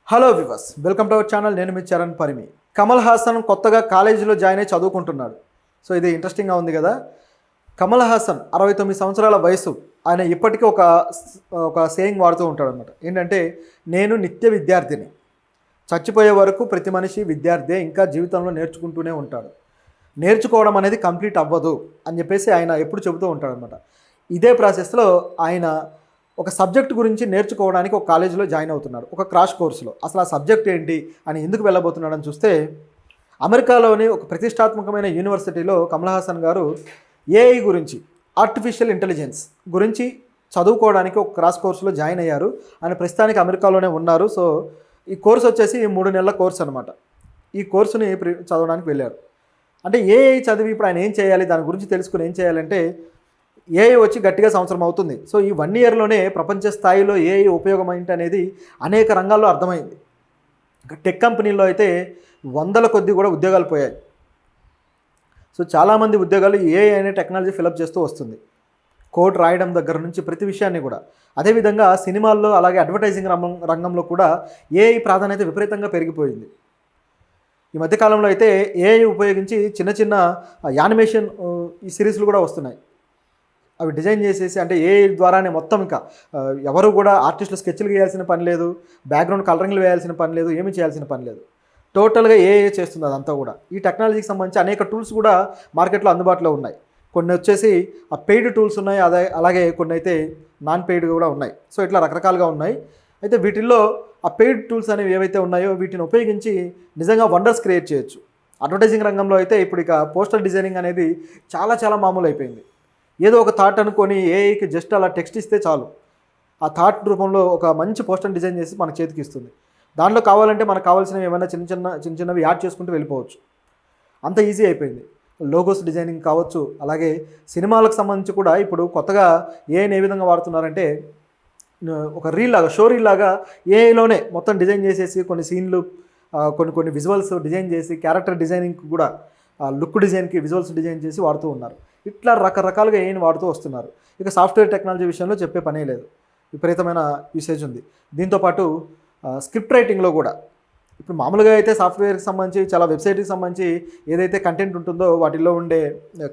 Hello viewers, welcome to our channel. నేను మీ చరణ్ పరిమి. కమల్ హాసన్ కొత్తగా కాలేజీలో జాయిన్ అయ్యి చదువుకుంటున్నాడు. సో ఇది ఇంట్రెస్టింగ్గా ఉంది కదా. కమల్ హాసన్ 69 సంవత్సరాల వయసు. ఆయన ఇప్పటికీ ఒక సేయింగ్ వాడుతూ ఉంటాడు అనమాట. ఏంటంటే, నేను నిత్య విద్యార్థిని, చచ్చిపోయే వరకు ప్రతి మనిషి విద్యార్థి, ఇంకా జీవితంలో నేర్చుకుంటూనే ఉంటాడు, నేర్చుకోవడం అనేది కంప్లీట్ అవ్వదు అని చెప్పేసి ఆయన ఎప్పుడు చెబుతూ ఉంటాడనమాట. ఇదే ప్రాసెస్లో ఆయన ఒక సబ్జెక్ట్ గురించి నేర్చుకోవడానికి ఒక కాలేజీలో జాయిన్ అవుతున్నాడు, ఒక క్రాష్ కోర్సులో. అసలు ఆ సబ్జెక్ట్ ఏంటి అని ఎందుకు వెళ్ళబోతున్నాడని చూస్తే, అమెరికాలోని ఒక ప్రతిష్టాత్మకమైన యూనివర్సిటీలో కమల్ హాసన్ గారు ఏఐ గురించి, ఆర్టిఫిషియల్ ఇంటెలిజెన్స్ గురించి చదువుకోవడానికి ఒక క్రాష్ కోర్సులో జాయిన్ అయ్యారు. ఆయన ప్రస్తుతానికి అమెరికాలోనే ఉన్నారు. సో ఈ కోర్సు వచ్చేసి 3 నెలల కోర్సు అనమాట. ఈ కోర్సుని చదవడానికి వెళ్ళారు. అంటే ఏఐ చదివి ఇప్పుడు ఆయన ఏం చేయాలి, దాని గురించి తెలుసుకుని ఏం చేయాలంటే, ఏఐ వచ్చి గట్టిగా సంవత్సరం అవుతుంది. సో ఈ 1 ఇయర్లోనే ప్రపంచ స్థాయిలో ఏఐ ఉపయోగం ఏంటి అనేది అనేక రంగాల్లో అర్థమైంది. టెక్ కంపెనీల్లో అయితే వందల కొద్ది కూడా ఉద్యోగాలు పోయాయి. సో చాలామంది ఉద్యోగాలు ఏఐ అనే టెక్నాలజీ ఫిలప్ చేస్తూ వస్తుంది. కోడ్ రాయడం దగ్గర నుంచి ప్రతి విషయాన్ని కూడా. అదేవిధంగా సినిమాల్లో అలాగే అడ్వర్టైజింగ్ రంగంలో కూడా ఏఐ ప్రాధాన్యత విపరీతంగా పెరిగిపోయింది. ఈ మధ్యకాలంలో అయితే ఏఐ ఉపయోగించి చిన్న చిన్న యానిమేషన్ ఈ సిరీస్లు కూడా వస్తున్నాయి. అవి డిజైన్ చేసేసి, అంటే ఏఐ ద్వారానే మొత్తం, ఇంకా ఎవరు కూడా ఆర్టిస్టులు స్కెచ్లు వేయాల్సిన పని లేదు, బ్యాక్గ్రౌండ్ కలరింగ్లు వేయాల్సిన పని లేదు, ఏమీ చేయాల్సిన పని లేదు. టోటల్గా ఏఐ చేస్తుంది అదంతా కూడా. ఈ టెక్నాలజీకి సంబంధించి అనేక టూల్స్ కూడా మార్కెట్లో అందుబాటులో ఉన్నాయి. కొన్ని వచ్చేసి ఆ పెయిడ్ టూల్స్ ఉన్నాయి, అలాగే కొన్ని అయితే నాన్ పెయిడ్ కూడా ఉన్నాయి. సో ఇట్లా రకరకాలుగా ఉన్నాయి. అయితే వీటిల్లో ఆ పెయిడ్ టూల్స్ అనేవి ఏవైతే ఉన్నాయో వీటిని ఉపయోగించి నిజంగా వండర్స్ క్రియేట్ చేయొచ్చు. అడ్వర్టైజింగ్ రంగంలో అయితే ఇప్పుడు ఇక పోస్టర్ డిజైనింగ్ అనేది చాలా మామూలు అయిపోయింది. ఏదో ఒక థాట్ అనుకొని ఏఐకి జస్ట్ అలా టెక్స్ట్ ఇస్తే చాలు, ఆ థాట్ రూపంలో ఒక మంచి పోస్టర్ డిజైన్ చేసి మన చేతికి ఇస్తుంది. దాంట్లో కావాలంటే మనకు కావాల్సినవి ఏమైనా చిన్నవి యాడ్ చేసుకుంటూ వెళ్ళిపోవచ్చు. అంత ఈజీ అయిపోయింది. లోగోస్ డిజైనింగ్ కావచ్చు, అలాగే సినిమాలకు సంబంధించి కూడా ఇప్పుడు కొత్తగా ఏఐని ఏ విధంగా వాడుతున్నారంటే, ఒక రీల్ లాగా, షో రీల్ లాగా ఏఐలోనే మొత్తం డిజైన్ చేసేసి కొన్ని సీన్లు, కొన్ని విజువల్స్ డిజైన్ చేసి, క్యారెక్టర్ డిజైనింగ్ కూడా లుక్ డిజైన్కి విజువల్స్ డిజైన్ చేసి వాడుతూ ఉన్నారు. ఇట్లా రకరకాలుగా ఏఐని వాడుతూ వస్తున్నారు. ఇక సాఫ్ట్వేర్ టెక్నాలజీ విషయంలో చెప్పే పనే లేదు, విపరీతమైన యూసేజ్ ఉంది. దీంతోపాటు స్క్రిప్ట్ రైటింగ్లో కూడా ఇప్పుడు మామూలుగా అయితే సాఫ్ట్వేర్కి సంబంధించి, చాలా వెబ్సైట్కి సంబంధించి ఏదైతే కంటెంట్ ఉంటుందో వాటిల్లో ఉండే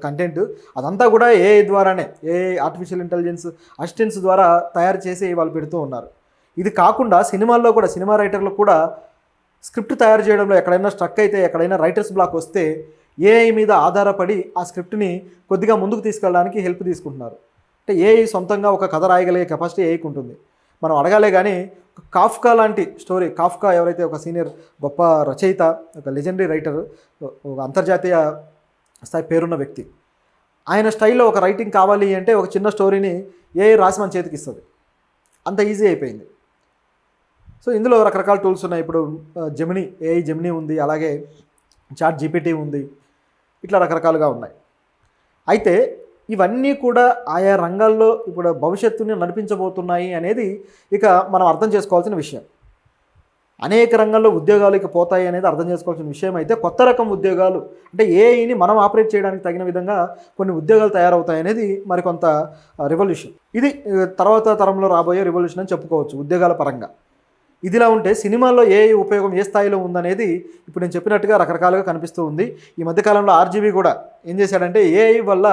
కంటెంట్ అదంతా కూడా ఏఐ ద్వారానే, ఏఐ ఆర్టిఫిషియల్ ఇంటెలిజెన్స్ అసిస్టెంట్స్ ద్వారా తయారు చేసి వాళ్ళు పెడుతూ ఉన్నారు. ఇది కాకుండా సినిమాల్లో కూడా, సినిమా రైటర్లకు కూడా స్క్రిప్ట్ తయారు చేయడంలో ఎక్కడైనా స్ట్రక్ అయితే, ఎక్కడైనా రైటర్స్ బ్లాక్ వస్తే ఏఐ మీద ఆధారపడి ఆ స్క్రిప్ట్ని కొద్దిగా ముందుకు తీసుకెళ్ళడానికి హెల్ప్ తీసుకుంటున్నారు. అంటే ఏఐ సొంతంగా ఒక కథ రాయగలిగే కెపాసిటీ ఏఐకి ఉంటుంది. మనం అడగాలే కానీ, కాఫ్కా లాంటి స్టోరీ, కాఫ్కా ఎవరైతే ఒక సీనియర్ గొప్ప రచయిత, ఒక లెజెండరీ రైటర్, ఒక అంతర్జాతీయ స్థాయి పేరున్న వ్యక్తి, ఆయన స్టైల్లో ఒక రైటింగ్ కావాలి అంటే ఒక చిన్న స్టోరీని ఏఐ రాసి మన చేతికి ఇస్తుంది. అంత ఈజీ అయిపోయింది. సో ఇందులో రకరకాల టూల్స్ ఉన్నాయి. ఇప్పుడు ఏఐ జెమినీ ఉంది, అలాగే చాట్ జీపీటీ ఉంది, ఇట్లా రకరకాలుగా ఉన్నాయి. అయితే ఇవన్నీ కూడా ఆయా రంగాల్లో ఇప్పుడు భవిష్యత్తుని నడిపించబోతున్నాయి అనేది ఇక మనం అర్థం చేసుకోవాల్సిన విషయం. అనేక రంగాల్లో ఉద్యోగాలు ఇక పోతాయి అనేది అర్థం చేసుకోవాల్సిన విషయం. అయితే కొత్త రకం ఉద్యోగాలు, అంటే ఏఐని మనం ఆపరేట్ చేయడానికి తగిన విధంగా కొన్ని ఉద్యోగాలు తయారవుతాయి అనేది మరికొంత రెవల్యూషన్. ఇది తర్వాత తరంలో రాబోయే రెవల్యూషన్ అని చెప్పుకోవచ్చు ఉద్యోగాల పరంగా. ఇదిలా ఉంటే సినిమాల్లో ఏఐ ఉపయోగం ఏ స్థాయిలో ఉందనేది ఇప్పుడు నేను చెప్పినట్టుగా రకరకాలుగా కనిపిస్తూ ఉంది. ఈ మధ్యకాలంలో ఆర్జీవీ కూడా ఏం చేశాడంటే, ఏఐ వల్ల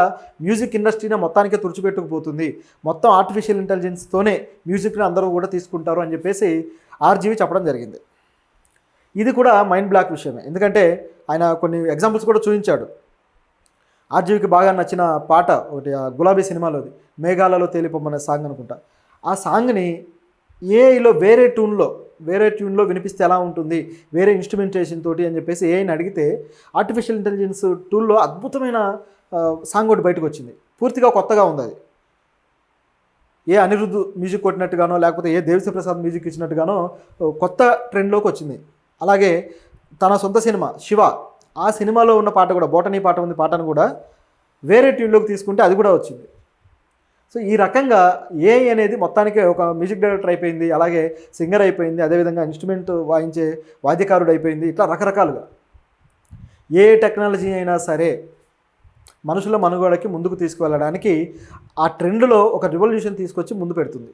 మ్యూజిక్ ఇండస్ట్రీని మొత్తానికే తుడిచిపెట్టుకుపోతుంది, మొత్తం ఆర్టిఫిషియల్ ఇంటెలిజెన్స్తోనే మ్యూజిక్ని అందరూ కూడా తీసుకుంటారు అని చెప్పేసి ఆర్జీవీ చెప్పడం జరిగింది. ఇది కూడా మైండ్ బ్లాక్ విషయమే. ఎందుకంటే ఆయన కొన్ని ఎగ్జాంపుల్స్ కూడా చూపించాడు. ఆర్జీవీకి బాగా నచ్చిన పాట ఒకటి, గులాబీ సినిమాలోది, మేఘాలలో తేలిపోమనే సాంగ్ అనుకుంటా. ఆ సాంగ్ని ఏఐలో వేరే ట్యూన్లో వినిపిస్తే ఎలా ఉంటుంది, వేరే ఇన్స్ట్రుమెంటేషన్ తోటి అని చెప్పేసి ఏఐని అడిగితే, ఆర్టిఫిషియల్ ఇంటెలిజెన్స్ టూల్లో అద్భుతమైన సాంగ్ ఒకటి బయటకు వచ్చింది. పూర్తిగా కొత్తగా ఉంది అది. ఏ అనిరుద్ధ్ మ్యూజిక్ కొట్టినట్టుగానో, లేకపోతే ఏ దేవిశ్రీ ప్రసాద్ మ్యూజిక్ ఇచ్చినట్టుగానో కొత్త ట్రెండ్లోకి వచ్చింది. అలాగే తన సొంత సినిమా శివ, ఆ సినిమాలో ఉన్న పాట కూడా, బోటనీ పాట ఉంది, పాటను కూడా వేరే ట్యూన్లోకి తీసుకుంటే అది కూడా వచ్చింది. సో ఈ రకంగా ఏఐ అనేది మొత్తానికి ఒక మ్యూజిక్ డైరెక్టర్ అయిపోయింది, అలాగే సింగర్ అయిపోయింది, అదేవిధంగా ఇన్స్ట్రుమెంట్ వాయించే వాద్యకారుడు అయిపోయింది. ఇట్లా రకరకాలుగా ఏ టెక్నాలజీ అయినా సరే మనుషుల మనుగడకి ముందుకు తీసుకువెళ్ళడానికి ఆ ట్రెండ్లో ఒక రివల్యూషన్ తీసుకొచ్చి ముందు పెడుతుంది.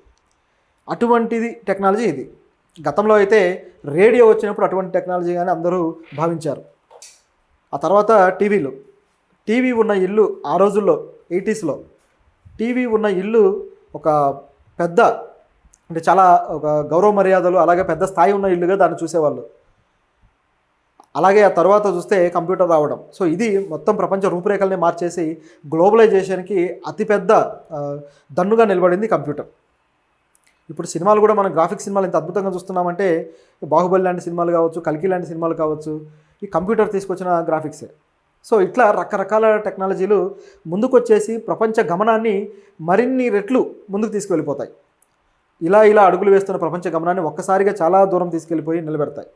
అటువంటిది టెక్నాలజీ ఇది. గతంలో అయితే రేడియో వచ్చినప్పుడు అటువంటి టెక్నాలజీ కానీ అందరూ భావించారు. ఆ తర్వాత టీవీ ఉన్న ఇల్లు ఆ రోజుల్లో 80స్లో టీవీ ఉన్న ఇల్లు ఒక పెద్ద, అంటే చాలా ఒక గౌరవ మర్యాదలు అలాగే పెద్ద స్థాయి ఉన్న ఇల్లుగా దాన్ని చూసేవాళ్ళు. అలాగే ఆ తర్వాత చూస్తే కంప్యూటర్ రావడం. సో ఇది మొత్తం ప్రపంచ రూపురేఖల్ని మార్చేసి గ్లోబలైజేషన్కి అతిపెద్ద దన్నుగా నిలబడింది కంప్యూటర్. ఇప్పుడు సినిమాలు కూడా మనం గ్రాఫిక్స్ సినిమాలు ఎంత అద్భుతంగా చూస్తున్నామంటే, బాహుబలి లాంటి సినిమాలు కావచ్చు, కల్కి లాంటి సినిమాలు కావచ్చు, ఈ కంప్యూటర్ తీసుకొచ్చిన గ్రాఫిక్సే. సో ఇట్లా రకరకాల టెక్నాలజీలు ముందుకొచ్చేసి ప్రపంచ గమనాన్ని మరిన్ని రెట్లు ముందుకు తీసుకువెళ్ళిపోతాయి. ఇలా అడుగులు వేస్తున్న ప్రపంచ గమనాన్ని ఒక్కసారిగా చాలా దూరం తీసుకెళ్ళిపోయి నిలబెడతాయి.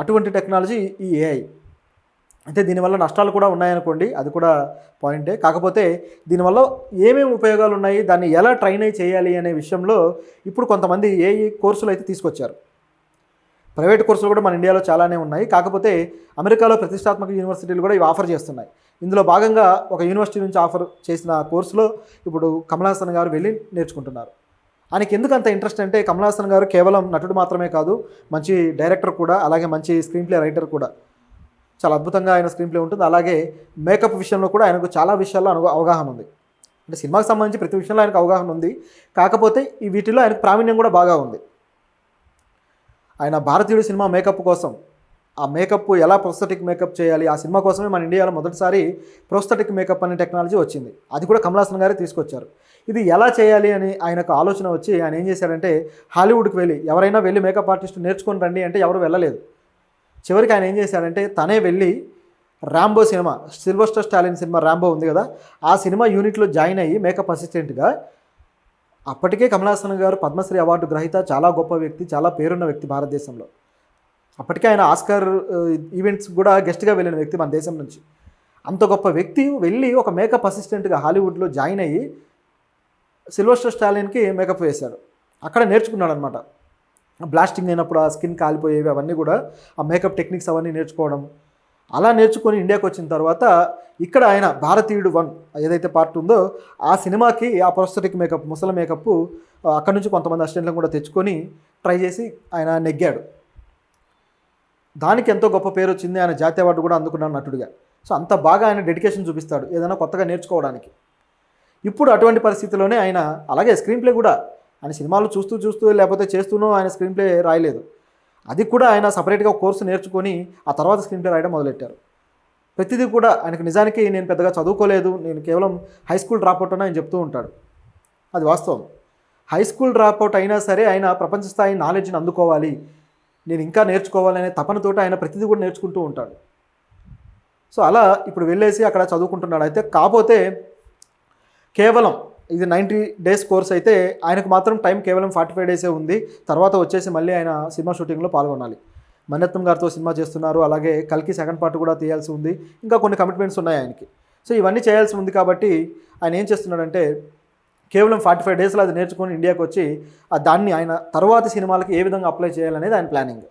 అటువంటి టెక్నాలజీ ఈ ఏఐ. అయితే దీనివల్ల నష్టాలు కూడా ఉన్నాయనుకోండి, అది కూడా పాయింటే. కాకపోతే దీనివల్ల ఏమేమి ఉపయోగాలు ఉన్నాయి, దాన్ని ఎలా ట్రైన్ చేయాలి అనే విషయంలో ఇప్పుడు కొంతమంది ఏఐ కోర్సులు అయితే తీసుకొచ్చారు. ప్రైవేట్ కోర్సులు కూడా మన ఇండియాలో చాలానే ఉన్నాయి. కాకపోతే అమెరికాలో ప్రతిష్టాత్మక యూనివర్సిటీలు కూడా ఇవి ఆఫర్ చేస్తున్నాయి. ఇందులో భాగంగా ఒక యూనివర్సిటీ నుంచి ఆఫర్ చేసిన కోర్సులో ఇప్పుడు కమల్ హాసన్ గారు వెళ్ళి నేర్చుకుంటున్నారు. ఆయనకి ఎందుకు అంత ఇంట్రెస్ట్ అంటే, కమల్ హాసన్ గారు కేవలం నటుడు మాత్రమే కాదు, మంచి డైరెక్టర్ కూడా, అలాగే మంచి స్క్రీన్ ప్లే రైటర్ కూడా. చాలా అద్భుతంగా ఆయన స్క్రీన్ ప్లే ఉంటుంది. అలాగే మేకప్ విషయంలో కూడా ఆయనకు చాలా విషయాల్లో అవగాహన ఉంది. అంటే సినిమాకి సంబంధించి ప్రతి విషయంలో ఆయనకు అవగాహన ఉంది. కాకపోతే ఈ వీటిలో ఆయనకు ప్రావీణ్యం కూడా బాగా ఉంది. ఆయన భారతీయుడు సినిమా మేకప్ కోసం, ఆ మేకప్ ఎలా ప్రోస్థెటిక్ మేకప్ చేయాలి, ఆ సినిమా కోసమే మన ఇండియాలో మొదటిసారి ప్రోస్థెటిక్ మేకప్ అనే టెక్నాలజీ వచ్చింది. అది కూడా కమల్ హాసన్ గారే తీసుకొచ్చారు. ఇది ఎలా చేయాలి అని ఆయనకు ఆలోచన వచ్చి ఆయన ఏం చేశారంటే, హాలీవుడ్కి వెళ్ళి ఎవరైనా వెళ్ళి మేకప్ ఆర్టిస్ట్ నేర్చుకొని రండి అంటే ఎవరు వెళ్ళలేదు. చివరికి ఆయన ఏం చేశారంటే తనే వెళ్ళి Rambo cinema, Sylvester Stalin cinema Rambo ఉంది కదా, ఆ సినిమా యూనిట్లో జాయిన్ అయ్యి మేకప్ అసిస్టెంట్గా. అప్పటికే కమల్ హాసన్ గారు పద్మశ్రీ అవార్డు గ్రహీత, చాలా గొప్ప వ్యక్తి, చాలా పేరున్న వ్యక్తి భారతదేశంలో. అప్పటికే ఆయన ఆస్కార్ ఈవెంట్స్ కూడా గెస్ట్గా వెళ్ళిన వ్యక్తి మన దేశం నుంచి. అంత గొప్ప వ్యక్తి వెళ్ళి ఒక మేకప్ అసిస్టెంట్గా హాలీవుడ్లో జాయిన్ అయ్యి సిల్వెస్టర్ స్టాలిన్కి మేకప్ వేశాడు. అక్కడ నేర్చుకున్నాడు అనమాట. బ్లాస్టింగ్ అయినప్పుడు ఆ స్కిన్ కాలిపోయేవి అవన్నీ కూడా, ఆ మేకప్ టెక్నిక్స్ అవన్నీ నేర్చుకోవడం. అలా నేర్చుకొని ఇండియాకి వచ్చిన తర్వాత ఇక్కడ ఆయన భారతీయుడు 1 ఏదైతే పార్ట్ ఉందో ఆ సినిమాకి ఆ ప్రోస్థెటిక్ మేకప్, ముసలి మేకప్ అక్కడ నుంచి కొంతమంది అసిస్టెంట్లను కూడా తెచ్చుకొని ట్రై చేసి ఆయన నెగ్గాడు. దానికి ఎంతో గొప్ప పేరు వచ్చింది. ఆయన జాతీయ అవార్డు కూడా అందుకున్నాడు నటుడిగా. సో అంత బాగా ఆయన డెడికేషన్ చూపిస్తాడు ఏదైనా కొత్తగా నేర్చుకోవడానికి. ఇప్పుడు అటువంటి పరిస్థితిలోనే ఆయన, అలాగే స్క్రీన్ ప్లే కూడా ఆయన సినిమాలు చూస్తూ లేకపోతే చేస్తూనో ఆయన స్క్రీన్ ప్లే రాయలేదు. అది కూడా ఆయన సపరేట్గా ఒక కోర్సు నేర్చుకొని ఆ తర్వాత స్క్రీన్ ప్లే రాయడం మొదలెట్టారు. ప్రతిదీ కూడా ఆయనకు నిజానికి నేను పెద్దగా చదువుకోలేదు, నేను కేవలం హై స్కూల్ డ్రాప్అవుట్ అని ఆయన చెప్తూ ఉంటాడు. అది వాస్తవం. హై స్కూల్ డ్రాప్అవుట్ అయినా సరే ఆయన ప్రపంచ స్థాయి నాలెడ్జ్ని అందుకోవాలి, నేను ఇంకా నేర్చుకోవాలనే తపనతోటి ఆయన ప్రతిదీ కూడా నేర్చుకుంటూ ఉంటాడు. సో అలా ఇప్పుడు వెళ్ళేసి అక్కడ చదువుకుంటున్నాడు. అయితే కాకపోతే కేవలం ఇది 90 డేస్ కోర్స్ అయితే ఆయనకు మాత్రం టైం కేవలం 45 డేసే ఉంది. తర్వాత వచ్చేసి మళ్ళీ ఆయన సినిమా షూటింగ్లో పాల్గొనాలి. మణిరత్నం గారితో సినిమా చేస్తున్నారు, అలాగే కల్కి సెకండ్ పార్ట్ కూడా తీయాల్సి ఉంది, ఇంకా కొన్ని కమిట్మెంట్స్ ఉన్నాయి ఆయనకి. సో ఇవన్నీ చేయాల్సి ఉంది కాబట్టి ఆయన ఏం చేస్తున్నాడంటే కేవలం 45 డేస్లో అది నేర్చుకొని ఇండియాకి వచ్చి దాన్ని ఆయన తర్వాతి సినిమాలకి ఏ విధంగా అప్లై చేయాలనేది ఆయన ప్లానింగ్.